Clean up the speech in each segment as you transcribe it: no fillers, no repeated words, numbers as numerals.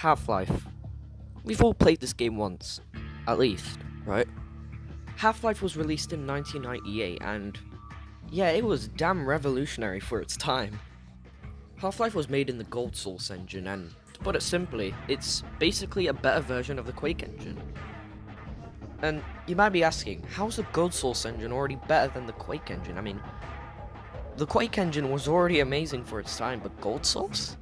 Half-Life. We've all played this game once, at least, right? Half-Life was released in 1998 and yeah, it was damn revolutionary for its time. Half-Life was made in the Gold Source engine and, to put it simply, it's basically a better version of the Quake engine. And you might be asking, how's the Gold Source engine already better than the Quake engine? I mean, the Quake engine was already amazing for its time, but Gold Source?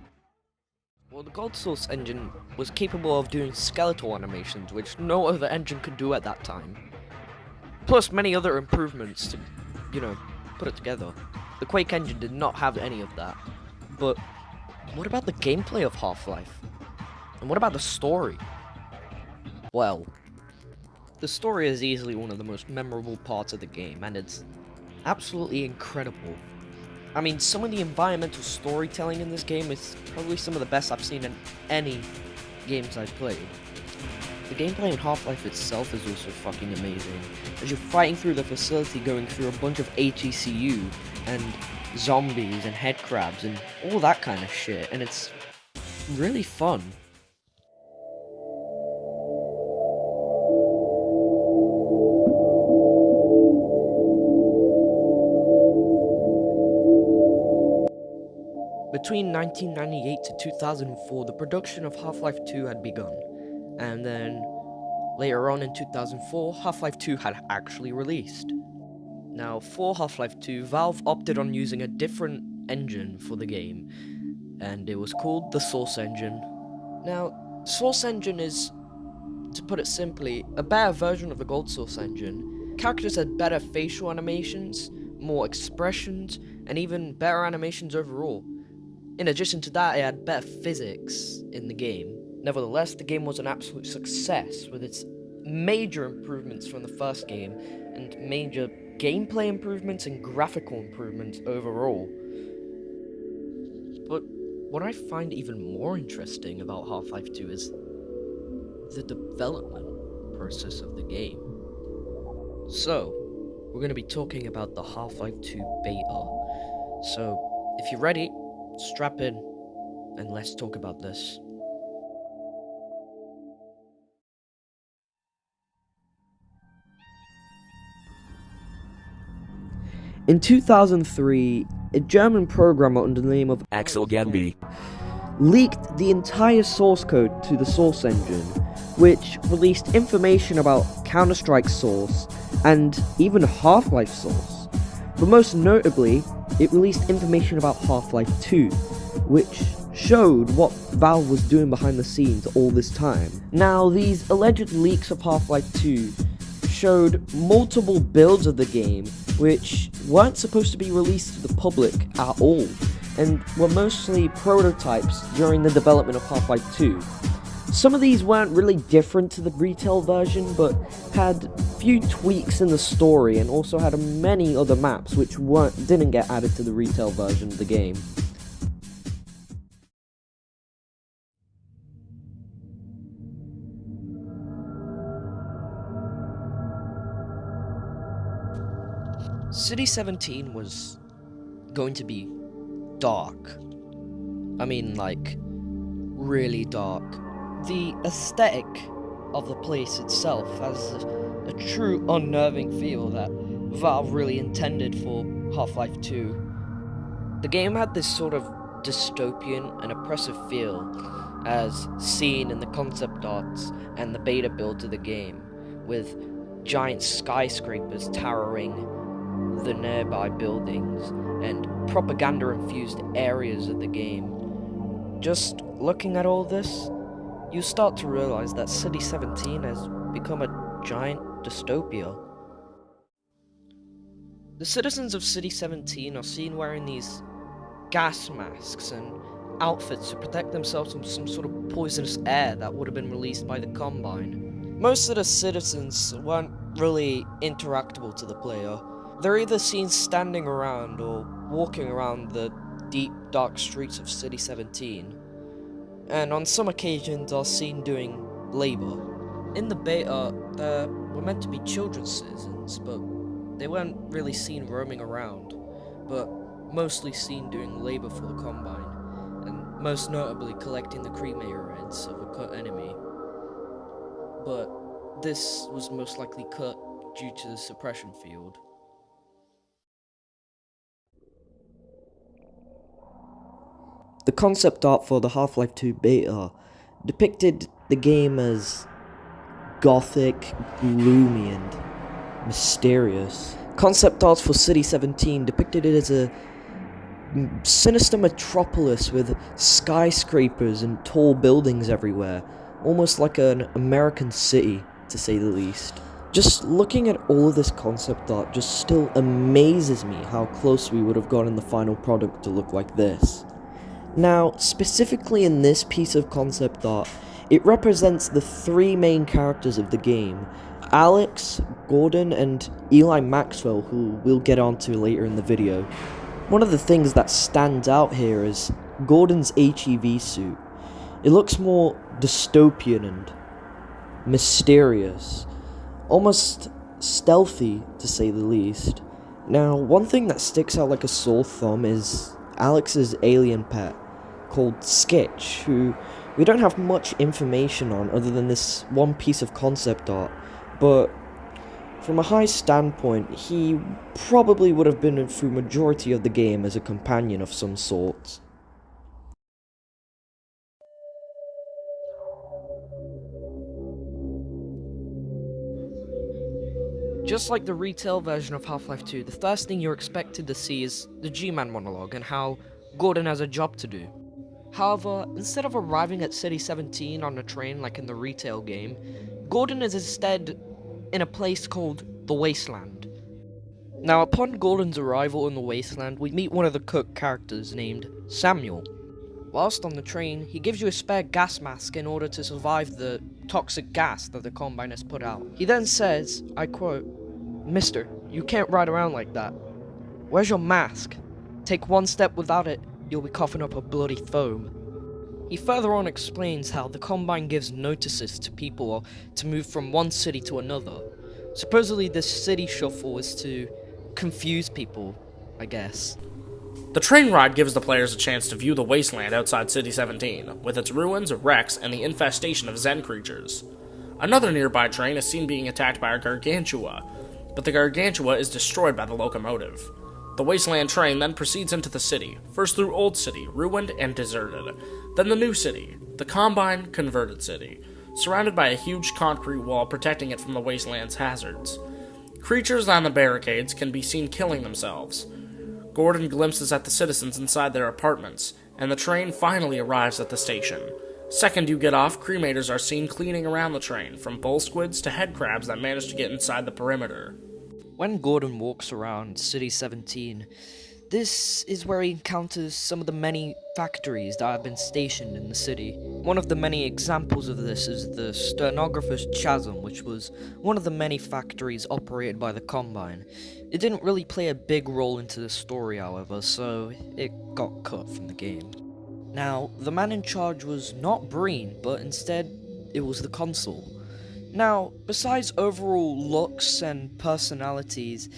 Well, the Gold Source engine was capable of doing skeletal animations, which no other engine could do at that time. Plus many other improvements to, put it together. The Quake engine did not have any of that. But what about the gameplay of Half-Life? And what about the story? Well, the story is easily one of the most memorable parts of the game, and it's absolutely incredible. I mean, some of the environmental storytelling in this game is probably some of the best I've seen in any games I've played. The gameplay in Half-Life itself is also fucking amazing, as you're fighting through the facility going through a bunch of HECU, and zombies, and headcrabs, and all that kind of shit, and it's really fun. Between 1998 to 2004, the production of Half-Life 2 had begun, and then later on in 2004, Half-Life 2 had actually released. Now, for Half-Life 2, Valve opted on using a different engine for the game, and it was called the Source Engine. Now, Source Engine is, to put it simply, a better version of the Gold Source Engine. Characters had better facial animations, more expressions, and even better animations overall. In addition to that, it had better physics in the game. Nevertheless, the game was an absolute success, with its major improvements from the first game, and major gameplay improvements and graphical improvements overall. But what I find even more interesting about Half-Life 2 is the development process of the game. So, we're going to be talking about the Half-Life 2 beta. So, if you're ready, strap in, and let's talk about this. In 2003, a German programmer under the name of Axel Gamby leaked the entire source code to the Source Engine, which released information about Counter-Strike Source and even Half-Life Source. But most notably, it released information about Half-Life 2, which showed what Valve was doing behind the scenes all this time. Now, these alleged leaks of Half-Life 2 showed multiple builds of the game, which weren't supposed to be released to the public at all, and were mostly prototypes during the development of Half-Life 2. Some of these weren't really different to the retail version, but had few tweaks in the story, and also had many other maps which didn't get added to the retail version of the game. City 17 was going to be dark. I mean, like, really dark. The aesthetic of the place itself has a true unnerving feel that Valve really intended for Half-Life 2. The game had this sort of dystopian and oppressive feel as seen in the concept arts and the beta build to the game, with giant skyscrapers towering the nearby buildings and propaganda-infused areas of the game. Just looking at all this, you start to realize that City 17 has become a giant dystopia. The citizens of City 17 are seen wearing these gas masks and outfits to protect themselves from some sort of poisonous air that would have been released by the Combine. Most of the citizens weren't really interactable to the player. They're either seen standing around or walking around the deep, dark streets of City 17, and on some occasions are seen doing labor. In the beta, there were meant to be children's citizens, but they weren't really seen roaming around, but mostly seen doing labor for the Combine. And most notably collecting the cremator heads of a cut enemy. But this was most likely cut due to the suppression field. The concept art for the Half-Life 2 beta depicted the game as gothic, gloomy, and mysterious. Concept art for City 17 depicted it as a sinister metropolis with skyscrapers and tall buildings everywhere, almost like an American city, to say the least. Just looking at all of this concept art just still amazes me how close we would have gotten the final product to look like this. Now, specifically in this piece of concept art, it represents the three main characters of the game: Alex, Gordon, and Eli Maxwell, who we'll get onto later in the video. One of the things that stands out here is Gordon's HEV suit. It looks more dystopian and mysterious, almost stealthy to say the least. Now, one thing that sticks out like a sore thumb is Alex's alien pet, called Skitch, who we don't have much information on other than this one piece of concept art, but from a high standpoint, he probably would have been through majority of the game as a companion of some sort. Just like the retail version of Half-Life 2, the first thing you're expected to see is the G-Man monologue and how Gordon has a job to do. However, instead of arriving at City 17 on a train like in the retail game, Gordon is instead in a place called the Wasteland. Now, upon Gordon's arrival in the Wasteland, we meet one of the cook characters named Samuel. Whilst on the train, he gives you a spare gas mask in order to survive the toxic gas that the Combine has put out. He then says, I quote, "Mister, you can't ride around like that. Where's your mask? Take one step without it, you'll be coughing up a bloody foam." He further on explains how the Combine gives notices to people to move from one city to another. Supposedly this city shuffle is to confuse people, I guess. The train ride gives the players a chance to view the wasteland outside City 17, with its ruins, wrecks, and the infestation of Zen creatures. Another nearby train is seen being attacked by a Gargantua, but the Gargantua is destroyed by the locomotive. The wasteland train then proceeds into the city, first through Old City, ruined and deserted, then the New City, the Combine converted city, surrounded by a huge concrete wall protecting it from the wasteland's hazards. Creatures on the barricades can be seen killing themselves. Gordon glimpses at the citizens inside their apartments, and the train finally arrives at the station. Second you get off, cremators are seen cleaning around the train, from bull squids to head crabs that manage to get inside the perimeter. When Gordon walks around City 17, this is where he encounters some of the many factories that have been stationed in the city. One of the many examples of this is the Stenographer's Chasm, which was one of the many factories operated by the Combine. It didn't really play a big role into the story, however, so it got cut from the game. Now, the man in charge was not Breen, but instead it was the Consul. Now, besides overall looks and personalities,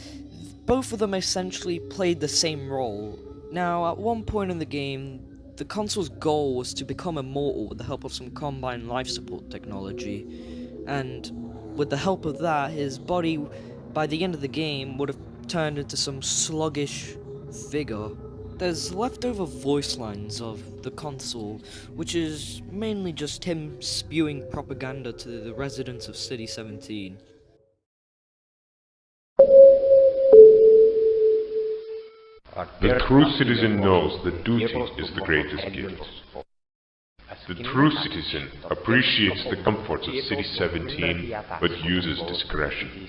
both of them essentially played the same role. Now, at one point in the game, the Consul's goal was to become immortal with the help of some Combine life support technology, and with the help of that, his body, by the end of the game, would have turned into some sluggish figure. There's leftover voice lines of the Consul, which is mainly just him spewing propaganda to the residents of City 17. The true citizen knows that duty is the greatest gift. The true citizen appreciates the comforts of City 17, but uses discretion.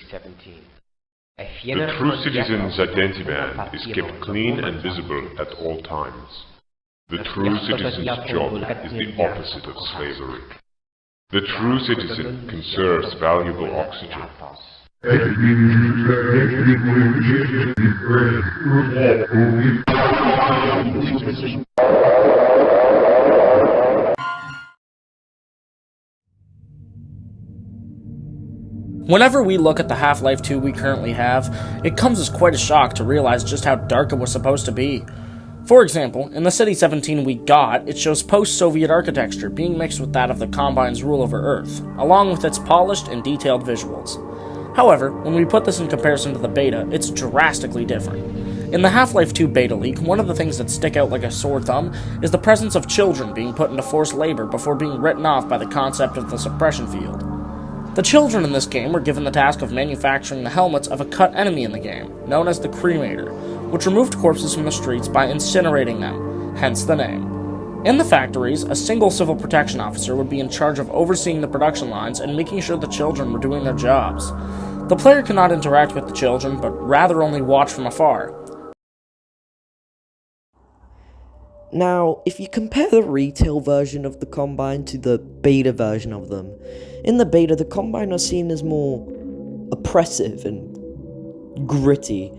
The true citizen's identity band is kept clean and visible at all times. The true citizen's job is the opposite of slavery. The true citizen conserves valuable oxygen. Whenever we look at the Half-Life 2 we currently have, it comes as quite a shock to realize just how dark it was supposed to be. For example, in the City 17 we got, it shows post-Soviet architecture being mixed with that of the Combine's rule over Earth, along with its polished and detailed visuals. However, when we put this in comparison to the beta, it's drastically different. In the Half-Life 2 beta leak, one of the things that stick out like a sore thumb is the presence of children being put into forced labor before being written off by the concept of the suppression field. The children in this game were given the task of manufacturing the helmets of a cut enemy in the game, known as the Cremator, which removed corpses from the streets by incinerating them, hence the name. In the factories, a single civil protection officer would be in charge of overseeing the production lines and making sure the children were doing their jobs. The player could not interact with the children, but rather only watch from afar. Now, if you compare the retail version of the Combine to the beta version of them, in the beta the Combine are seen as more oppressive and gritty,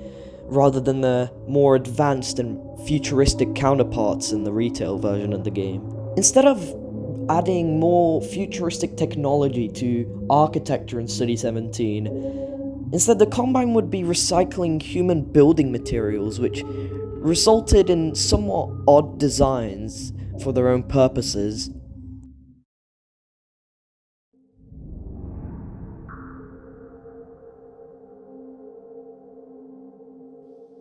rather than the more advanced and futuristic counterparts in the retail version of the game. Instead of adding more futuristic technology to architecture in City 17, instead the Combine would be recycling human building materials, which resulted in somewhat odd designs for their own purposes.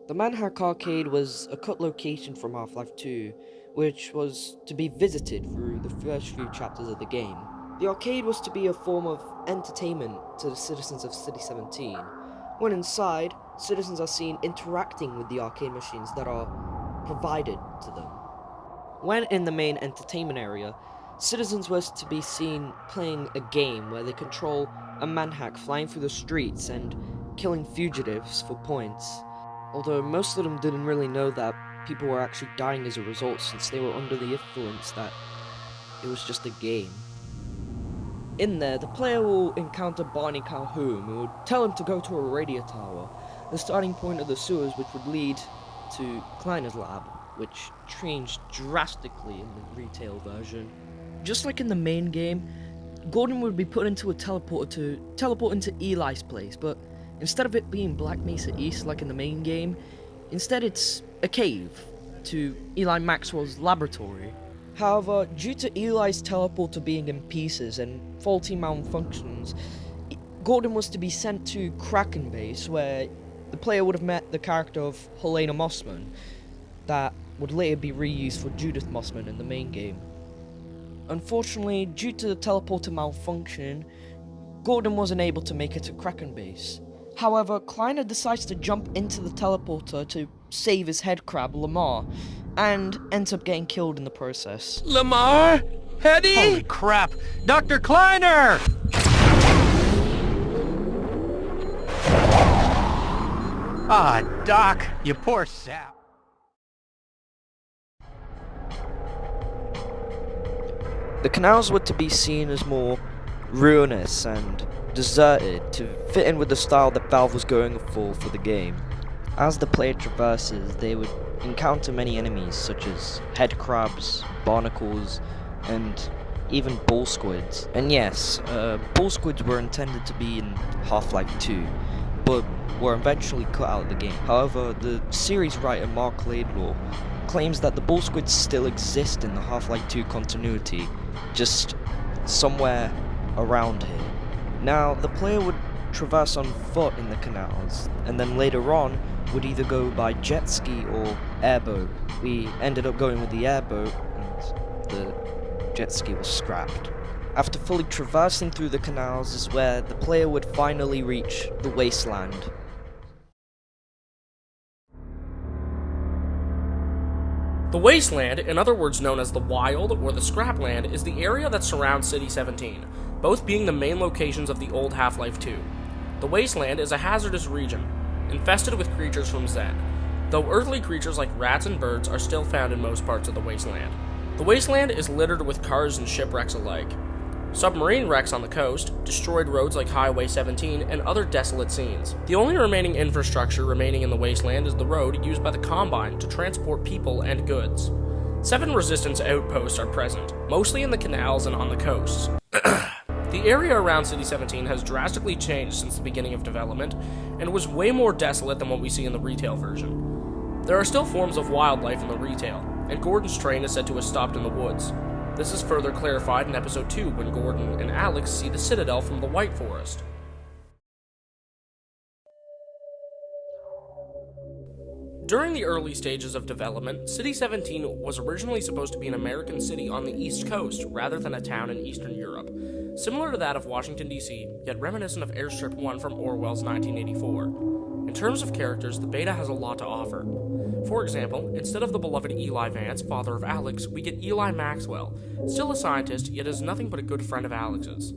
The Manhack arcade was a cut location from Half-Life 2, which was to be visited through the first few chapters of the game. The arcade was to be a form of entertainment to the citizens of City 17. When inside, citizens are seen interacting with the arcade machines that are provided to them. When in the main entertainment area, citizens were to be seen playing a game where they control a Manhack flying through the streets and killing fugitives for points. Although most of them didn't really know that people were actually dying as a result, since they were under the influence that it was just a game. In there, the player will encounter Barney Calhoun, who would tell him to go to a radio tower, the starting point of the sewers, which would lead to Kleiner's lab, which changed drastically in the retail version. Just like in the main game, Gordon would be put into a teleporter to teleport into Eli's place, but instead of it being Black Mesa East like in the main game, instead it's a cave to Eli Maxwell's laboratory. However, due to Eli's teleporter being in pieces and faulty malfunctions, Gordon was to be sent to Kraken Base, where the player would have met the character of Helena Mossman, that would later be reused for Judith Mossman in the main game. Unfortunately, due to the teleporter malfunction, Gordon wasn't able to make it to Kraken Base. However, Kleiner decides to jump into the teleporter to save his head crab, Lamar, and ends up getting killed in the process. Lamar? Hetty? Holy crap! Dr. Kleiner! Ah, Doc, you poor sap. The canals were to be seen as more ruinous and deserted to fit in with the style that Valve was going for the game. As the player traverses, they would encounter many enemies such as head crabs, barnacles, and even bull squids. And yes, bull squids were intended to be in Half-Life 2, but were eventually cut out of the game. However, the series writer Mark Laidlaw claims that the bull squids still exist in the Half-Life 2 continuity, just somewhere around here. Now, the player would traverse on foot in the canals, and then later on would either go by jet ski or airboat. We ended up going with the airboat, and the jet ski was scrapped. After fully traversing through the canals is where the player would finally reach the Wasteland. The Wasteland, in other words known as the Wild or the Scrapland, is the area that surrounds City 17, both being the main locations of the old Half-Life 2. The Wasteland is a hazardous region, infested with creatures from Zen, though earthly creatures like rats and birds are still found in most parts of the Wasteland. The Wasteland is littered with cars and shipwrecks alike. Submarine wrecks on the coast, destroyed roads like Highway 17, and other desolate scenes. The only remaining infrastructure remaining in the Wasteland is the road used by the Combine to transport people and goods. 7 resistance outposts are present, mostly in the canals and on the coasts. The area around City 17 has drastically changed since the beginning of development, and was way more desolate than what we see in the retail version. There are still forms of wildlife in the retail, and Gordon's train is said to have stopped in the woods. This is further clarified in Episode 2 when Gordon and Alex see the Citadel from the White Forest. During the early stages of development, City 17 was originally supposed to be an American city on the East Coast rather than a town in Eastern Europe, similar to that of Washington, D.C., yet reminiscent of Airstrip 1 from Orwell's 1984. In terms of characters, the beta has a lot to offer. For example, instead of the beloved Eli Vance, father of Alex, we get Eli Maxwell, still a scientist, yet is nothing but a good friend of Alex's.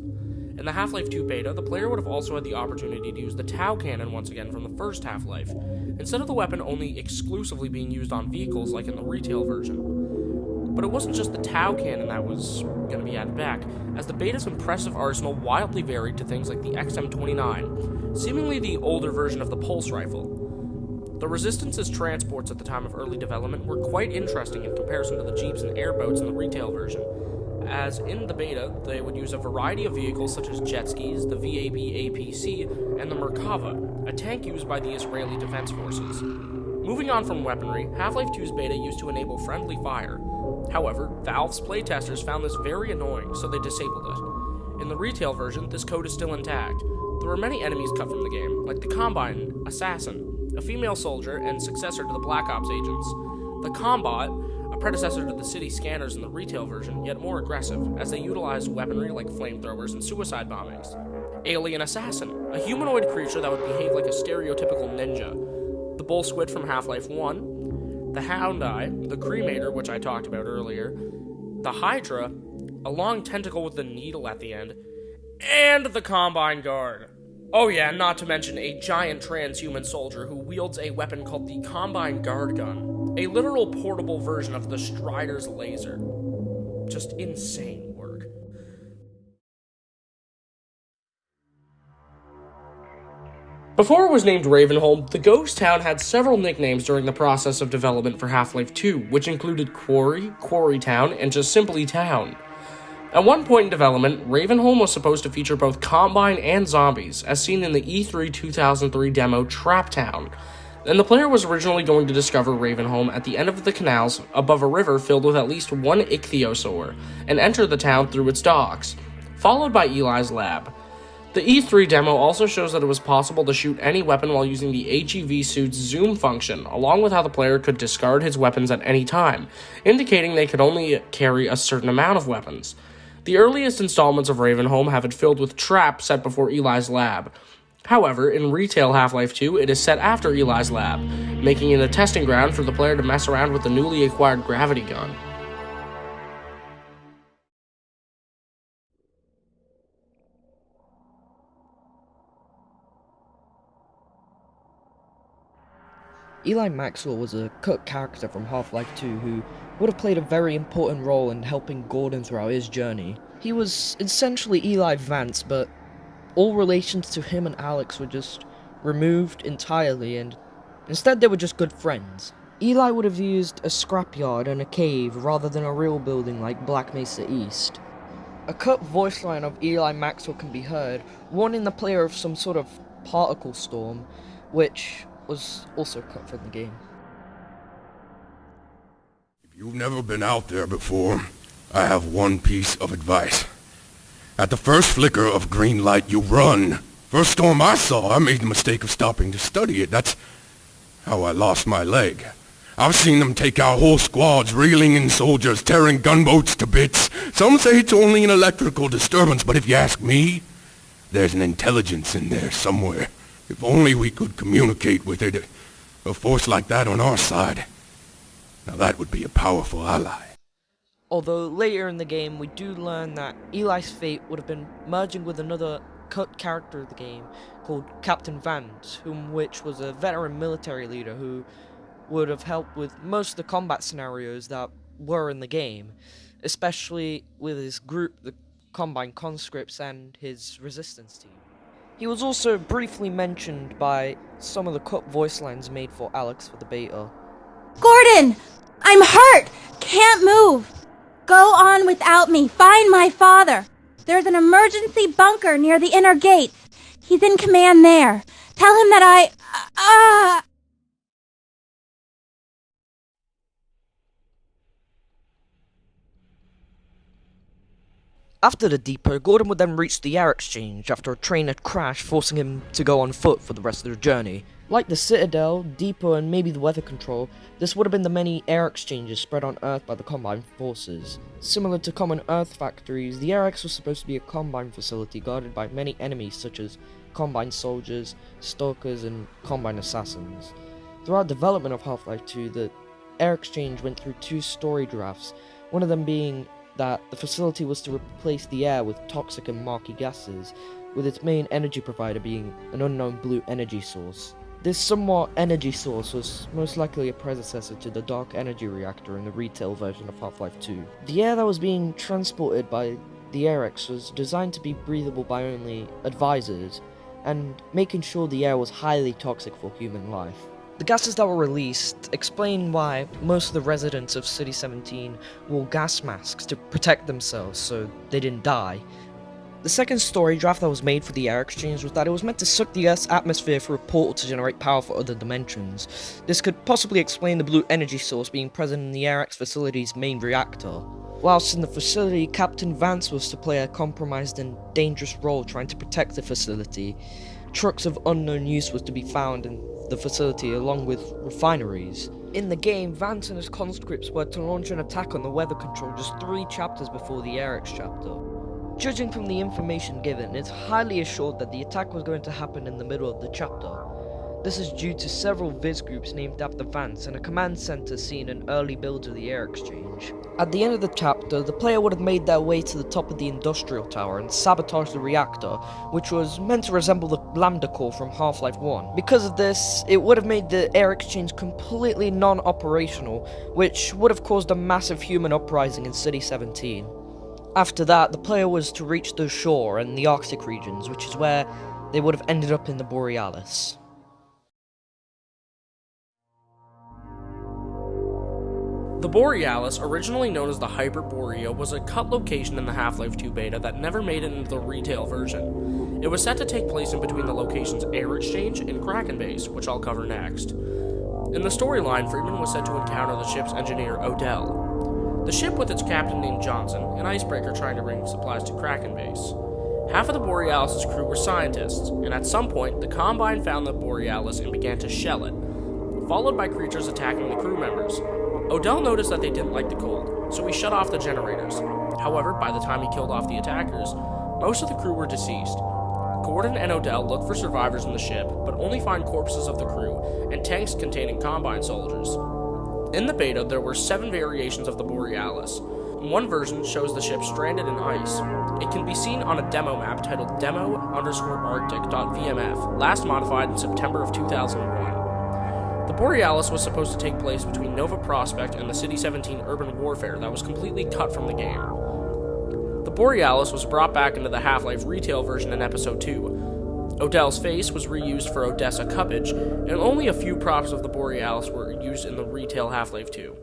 In the Half-Life 2 beta, the player would have also had the opportunity to use the Tau cannon once again from the first Half-Life, instead of the weapon only exclusively being used on vehicles like in the retail version. But it wasn't just the Tau cannon that was going to be added back, as the beta's impressive arsenal wildly varied to things like the XM29, seemingly the older version of the pulse rifle. The Resistance's transports at the time of early development were quite interesting in comparison to the jeeps and airboats in the retail version, as in the beta, they would use a variety of vehicles such as jet skis, the VAB APC, and the Merkava, a tank used by the Israeli Defense Forces. Moving on from weaponry, Half-Life 2's beta used to enable friendly fire. However, Valve's playtesters found this very annoying, so they disabled it. In the retail version, this code is still intact. There were many enemies cut from the game, like the Combine Assassin, a female soldier and successor to the Black Ops agents. The Combat, a predecessor to the city scanners in the retail version, yet more aggressive, as they utilized weaponry like flamethrowers and suicide bombings. Alien Assassin, a humanoid creature that would behave like a stereotypical ninja. The Bull Squid from Half-Life 1, the Hound Eye, the Cremator, which I talked about earlier, the Hydra, a long tentacle with a needle at the end, and the Combine Guard. Oh yeah, not to mention a giant transhuman soldier who wields a weapon called the Combine Guard Gun, a literal portable version of the Strider's laser. Just insane work. Before it was named Ravenholm, the ghost town had several nicknames during the process of development for Half-Life 2, which included Quarry, Quarrytown, and just simply Town. At one point in development, Ravenholm was supposed to feature both Combine and zombies, as seen in the E3 2003 demo Trap Town, and the player was originally going to discover Ravenholm at the end of the canals above a river filled with at least one ichthyosaur, and enter the town through its docks, followed by Eli's lab. The E3 demo also shows that it was possible to shoot any weapon while using the HEV suit's zoom function, along with how the player could discard his weapons at any time, indicating they could only carry a certain amount of weapons. The earliest installments of Ravenholm have it filled with traps set before Eli's lab. However, in retail Half-Life 2, it is set after Eli's lab, making it a testing ground for the player to mess around with the newly acquired gravity gun. Eli Maxwell was a cut character from Half-Life 2 who would have played a very important role in helping Gordon throughout his journey. He was essentially Eli Vance, but all relations to him and Alex were just removed entirely, and instead they were just good friends. Eli would have used a scrapyard and a cave rather than a real building like Black Mesa East. A cut voice line of Eli Maxwell can be heard, warning the player of some sort of particle storm, which was also cut from the game. If you've never been out there before, I have one piece of advice. At the first flicker of green light, you run. First storm I saw, I made the mistake of stopping to study it. That's how I lost my leg. I've seen them take out whole squads, reeling in soldiers, tearing gunboats to bits. Some say it's only an electrical disturbance, but if you ask me, there's an intelligence in there somewhere. If only we could communicate with it, a force like that on our side. Now that would be a powerful ally. Although later in the game we do learn that Eli's fate would have been merging with another cut character of the game called Captain Vance, which was a veteran military leader who would have helped with most of the combat scenarios that were in the game, especially with his group, the Combine Conscripts, and his resistance team. He was also briefly mentioned by some of the cut voice lines made for Alex for the beta. Gordon! I'm hurt! Can't move! Go on without me. Find my father. There's an emergency bunker near the inner gates. He's in command there. Tell him that After the depot, Gordon would then reach the air exchange after a train had crashed, forcing him to go on foot for the rest of the journey. Like the Citadel, depot, and maybe the weather control, this would have been the many air exchanges spread on Earth by the Combine forces. Similar to common Earth factories, the AirX was supposed to be a Combine facility guarded by many enemies such as Combine soldiers, stalkers, and Combine assassins. Throughout development of Half-Life 2, the air exchange went through 2 story drafts, one of them being that the facility was to replace the air with toxic and murky gases, with its main energy provider being an unknown blue energy source. This somewhat energy source was most likely a predecessor to the dark energy reactor in the retail version of Half-Life 2. The air that was being transported by the AirX was designed to be breathable by only advisors, and making sure the air was highly toxic for human life. The gases that were released explain why most of the residents of City 17 wore gas masks to protect themselves so they didn't die. The second story draft that was made for the air exchange was that it was meant to suck the Earth's atmosphere through a portal to generate power for other dimensions. This could possibly explain the blue energy source being present in the AirX facility's main reactor. Whilst in the facility, Captain Vance was to play a compromised and dangerous role trying to protect the facility. Trucks of unknown use was to be found in the facility along with refineries. In the game, Vance and his conscripts were to launch an attack on the weather control just 3 chapters before the AirX chapter. Judging from the information given, it's highly assured that the attack was going to happen in the middle of the chapter. This is due to several Viz groups named after Vance and a command center seen in early builds of the air exchange. At the end of the chapter, the player would have made their way to the top of the industrial tower and sabotaged the reactor, which was meant to resemble the Lambda core from Half-Life 1. Because of this, it would have made the air exchange completely non-operational, which would have caused a massive human uprising in City 17. After that, the player was to reach the shore and the Arctic regions, which is where they would have ended up in the Borealis. The Borealis, originally known as the Hyperborea, was a cut location in the Half-Life 2 beta that never made it into the retail version. It was set to take place in between the locations Air Exchange and Kraken Base, which I'll cover next. In the storyline, Freeman was set to encounter the ship's engineer, Odell. The ship with its captain named Johnson, an icebreaker trying to bring supplies to Kraken Base. Half of the Borealis' crew were scientists, and at some point, the Combine found the Borealis and began to shell it, followed by creatures attacking the crew members. Odell noticed that they didn't like the cold, so he shut off the generators. However, by the time he killed off the attackers, most of the crew were deceased. Gordon and Odell look for survivors in the ship, but only find corpses of the crew and tanks containing Combine soldiers. In the beta, there were 7 variations of the Borealis. One version shows the ship stranded in ice. It can be seen on a demo map titled demo_arctic.vmf, last modified in September of 2001. The Borealis was supposed to take place between Nova Prospect and the City 17 urban warfare that was completely cut from the game. The Borealis was brought back into the Half-Life retail version in Episode 2. Odell's face was reused for Odessa cuppage, and only a few props of the Borealis were used in the retail Half-Life 2.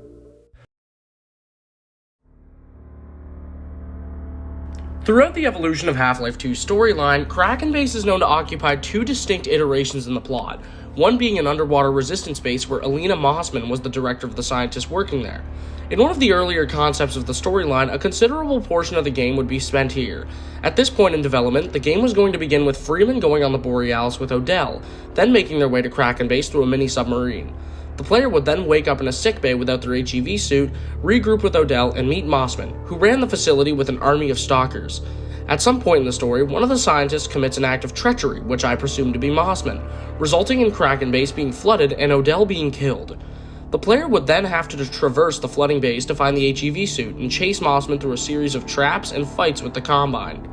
Throughout the evolution of Half-Life 2's storyline, Kraken Base is known to occupy 2 distinct iterations in the plot, one being an underwater resistance base where Elena Mossman was the director of the scientists working there. In one of the earlier concepts of the storyline, a considerable portion of the game would be spent here. At this point in development, the game was going to begin with Freeman going on the Borealis with Odell, then making their way to Kraken Base through a mini-submarine. The player would then wake up in a sickbay without their HEV suit, regroup with Odell, and meet Mossman, who ran the facility with an army of stalkers. At some point in the story, one of the scientists commits an act of treachery, which I presume to be Mossman, resulting in Kraken Base being flooded and Odell being killed. The player would then have to traverse the flooding base to find the HEV suit and chase Mossman through a series of traps and fights with the Combine.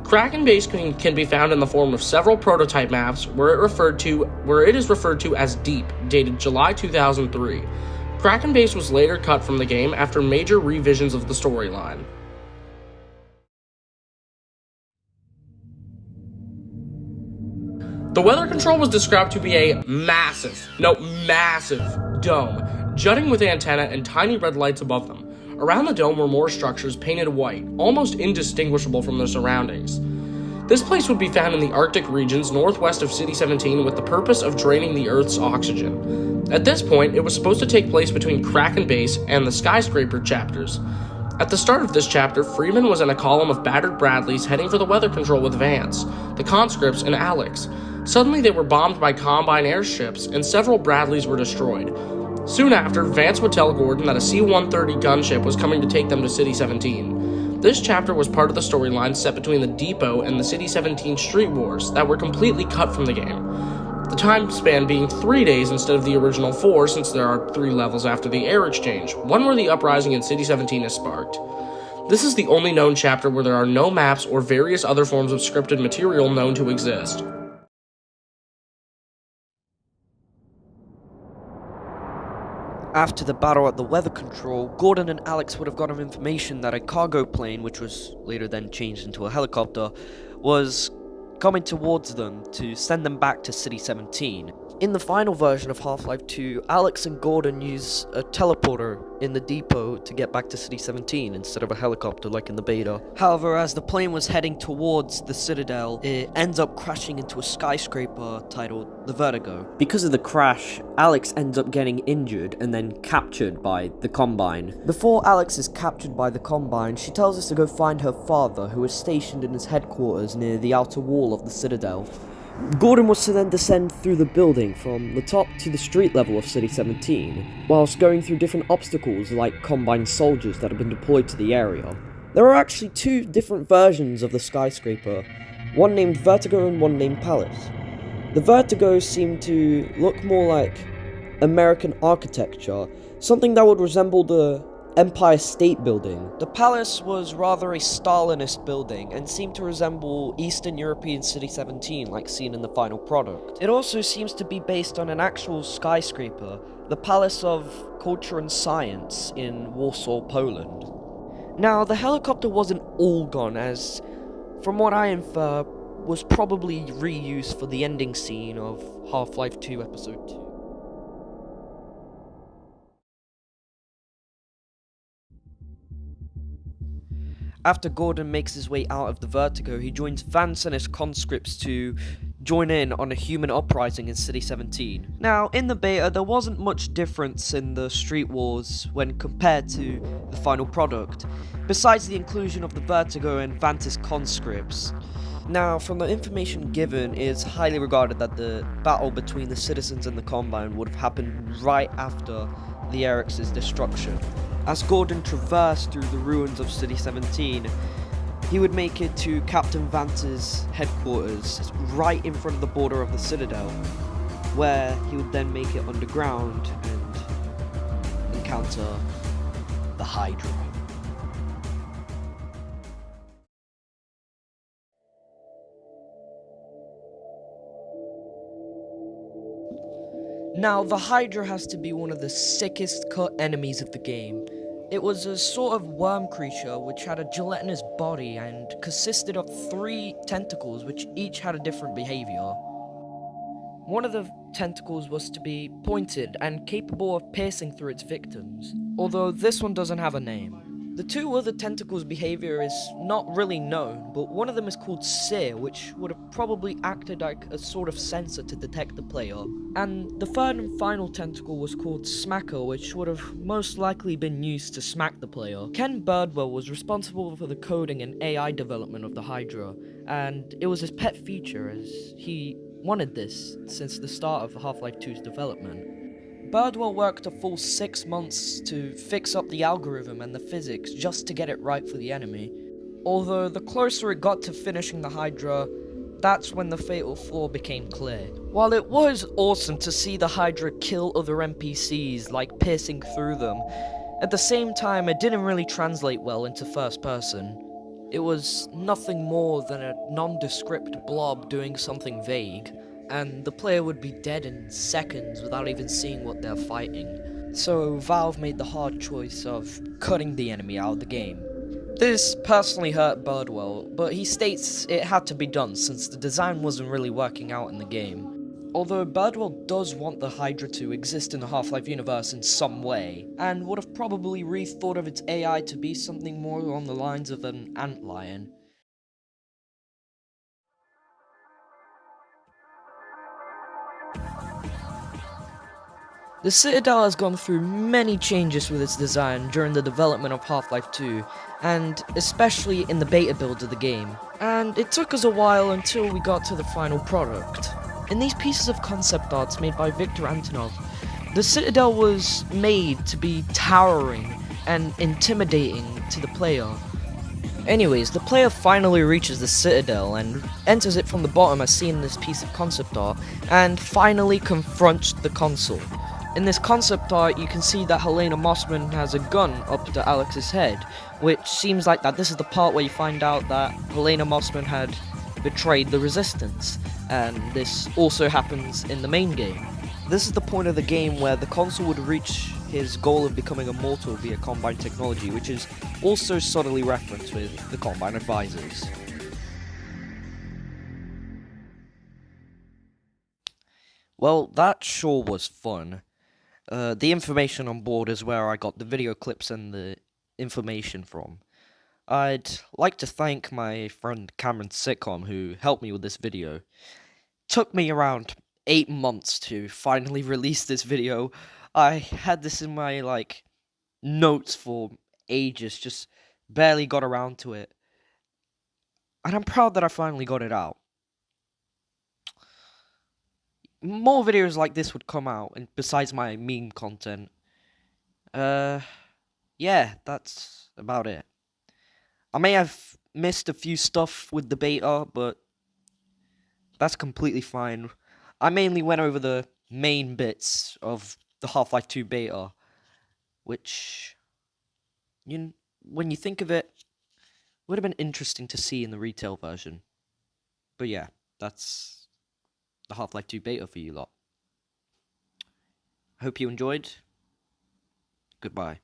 Kraken Base can be found in the form of several prototype maps where it is referred to as Deep, dated July 2003. Kraken Base was later cut from the game after major revisions of the storyline. The weather control was described to be a massive dome, jutting with antenna and tiny red lights above them. Around the dome were more structures painted white, almost indistinguishable from their surroundings. This place would be found in the Arctic regions northwest of City 17 with the purpose of draining the Earth's oxygen. At this point, it was supposed to take place between Kraken Base and the skyscraper chapters. At the start of this chapter, Freeman was in a column of battered Bradleys heading for the weather control with Vance, the conscripts, and Alex. Suddenly they were bombed by Combine airships, and several Bradleys were destroyed. Soon after, Vance would tell Gordon that a C-130 gunship was coming to take them to City 17. This chapter was part of the storyline set between the Depot and the City 17 street wars that were completely cut from the game. The time span being 3 days instead of the original 4, since there are 3 levels after the air exchange, one where the uprising in City 17 is sparked. This is the only known chapter where there are no maps or various other forms of scripted material known to exist. After the battle at the weather control, Gordon and Alex would have gotten information that a cargo plane, which was later then changed into a helicopter, was coming towards them to send them back to City 17. In the final version of Half-Life 2, Alex and Gordon use a teleporter in the depot to get back to City 17 instead of a helicopter like in the beta. However, as the plane was heading towards the Citadel, it ends up crashing into a skyscraper titled the Vertigo. Because of the crash, Alex ends up getting injured and then captured by the Combine. Before Alex is captured by the Combine, she tells us to go find her father, who is stationed in his headquarters near the outer wall of the Citadel. Gordon was to then descend through the building from the top to the street level of City 17, whilst going through different obstacles like Combine soldiers that have been deployed to the area. There are actually 2 different versions of the skyscraper, one named Vertigo and one named Palace. The Vertigo seem to look more like American architecture, something that would resemble the Empire State Building. The Palace was rather a Stalinist building and seemed to resemble Eastern European City 17 like seen in the final product. It also seems to be based on an actual skyscraper, the Palace of Culture and Science in Warsaw, Poland. Now, the helicopter wasn't all gone, as, from what I infer, was probably reused for the ending scene of Half-Life 2 Episode 2. After Gordon makes his way out of the Vertigo, he joins Vance and his conscripts to join in on a human uprising in City 17. Now, in the beta, there wasn't much difference in the street wars when compared to the final product, besides the inclusion of the Vertigo and Vance's conscripts. Now, from the information given, it is highly regarded that the battle between the citizens and the Combine would have happened right after the Eric's destruction. As Gordon traversed through the ruins of City 17, he would make it to Captain Vance's headquarters, right in front of the border of the Citadel, where he would then make it underground and encounter the Hydra. Now, the Hydra has to be one of the sickest cut enemies of the game. It was a sort of worm creature which had a gelatinous body and consisted of 3 tentacles which each had a different behavior. One of the tentacles was to be pointed and capable of piercing through its victims, although this one doesn't have a name. The 2 other tentacles' behavior is not really known, but one of them is called Sear, which would have probably acted like a sort of sensor to detect the player. And the 3rd and final tentacle was called Smacker, which would have most likely been used to smack the player. Ken Birdwell was responsible for the coding and AI development of the Hydra, and it was his pet feature as he wanted this since the start of Half-Life 2's development. Birdwell worked a full 6 months to fix up the algorithm and the physics just to get it right for the enemy. Although the closer it got to finishing the Hydra, that's when the fatal flaw became clear. While it was awesome to see the Hydra kill other NPCs, like piercing through them, at the same time it didn't really translate well into first person. It was nothing more than a nondescript blob doing something vague, and the player would be dead in seconds without even seeing what they're fighting. So Valve made the hard choice of cutting the enemy out of the game. This personally hurt Birdwell, but he states it had to be done since the design wasn't really working out in the game. Although Birdwell does want the Hydra to exist in the Half-Life universe in some way, and would have probably rethought of its AI to be something more along the lines of an antlion. The Citadel has gone through many changes with its design during the development of Half-Life 2, and especially in the beta build of the game, and it took us a while until we got to the final product. In these pieces of concept arts made by Viktor Antonov, the Citadel was made to be towering and intimidating to the player. Anyways, the player finally reaches the Citadel and enters it from the bottom as seen in this piece of concept art, and finally confronts the console. In this concept art, you can see that Helena Mossman has a gun up to Alex's head, which seems like that this is the part where you find out that Helena Mossman had betrayed the Resistance, and this also happens in the main game. This is the point of the game where the console would reach his goal of becoming immortal via Combine technology, which is also subtly referenced with the Combine Advisors. Well, that sure was fun. The information on board is where I got the video clips and the information from. I'd like to thank my friend Cameron Sitcom, who helped me with this video. Took me around 8 months to finally release this video. I had this in my, notes for ages, just barely got around to it. And I'm proud that I finally got it out. More videos like this would come out, and besides my meme content. Yeah, that's about it. I may have missed a few stuff with the beta, but that's completely fine. I mainly went over the main bits of the Half-Life 2 beta, which, when you think of it, would have been interesting to see in the retail version. But yeah, that's the Half-Life 2 beta for you lot. Hope you enjoyed. Goodbye.